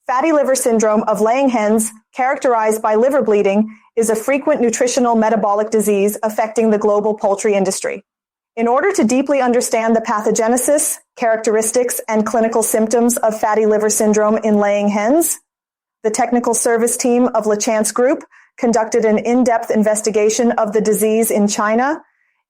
Fatty liver syndrome of laying hens, characterized by liver bleeding, is a frequent nutritional metabolic disease affecting the global poultry industry. In order to deeply understand the pathogenesis, characteristics, and clinical symptoms of fatty liver syndrome in laying hens, the technical service team of LACHANCE Group conducted an in-depth investigation of the disease in China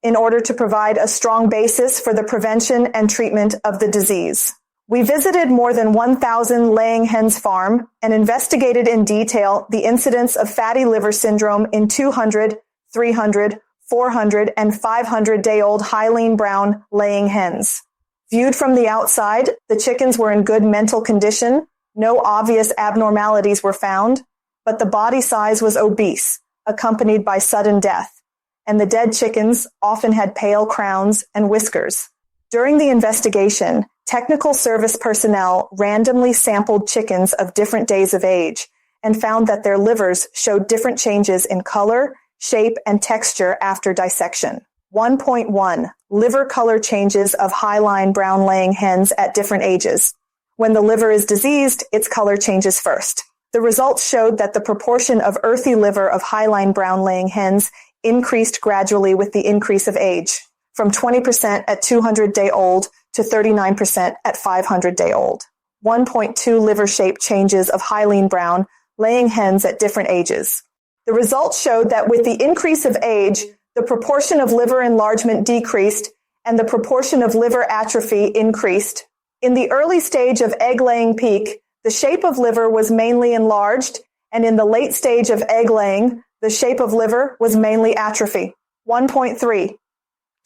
in order to provide a strong basis for the prevention and treatment of the disease. We visited more than 1,000 laying hens farm and investigated in detail the incidence of fatty liver syndrome in 200, 300, 400, and 500-day-old hyaline brown laying hens. Viewed from the outside, the chickens were in good mental condition, no obvious abnormalities were found, but the body size was obese, accompanied by sudden death, and the dead chickens often had pale crowns and whiskers. During the investigation, technical service personnel randomly sampled chickens of different days of age and found that their livers showed different changes in color, shape, and texture after dissection. 1.1. Liver color changes of hyaline brown laying hens at different ages. When the liver is diseased, its color changes first. The results showed that the proportion of earthy liver of hyaline brown laying hens increased gradually with the increase of age, from 20% at 200-day-old to 39% at 500-day-old. 1.2 liver shape changes of hyaline brown laying hens at different ages. The results showed that with the increase of age, the proportion of liver enlargement decreased and the proportion of liver atrophy increased. In the early stage of egg-laying peak, the shape of liver was mainly enlarged, and in the late stage of egg-laying, the shape of liver was mainly atrophy. 1.3.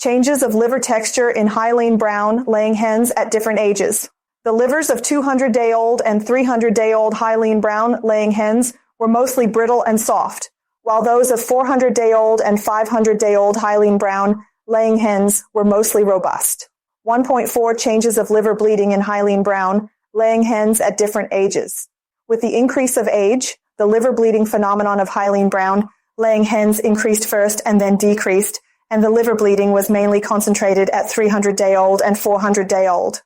Changes of liver texture in hyaline brown laying hens at different ages. The livers of 200-day-old and 300-day-old hyaline brown laying hens were mostly brittle and soft, while those of 400-day-old and 500-day-old hyaline brown laying hens were mostly robust. 1.4 changes of liver bleeding in hyaline brown laying hens at different ages. With the increase of age, the liver bleeding phenomenon of hyaline brown laying hens increased first and then decreased, and the liver bleeding was mainly concentrated at 300-day-old and 400-day-old.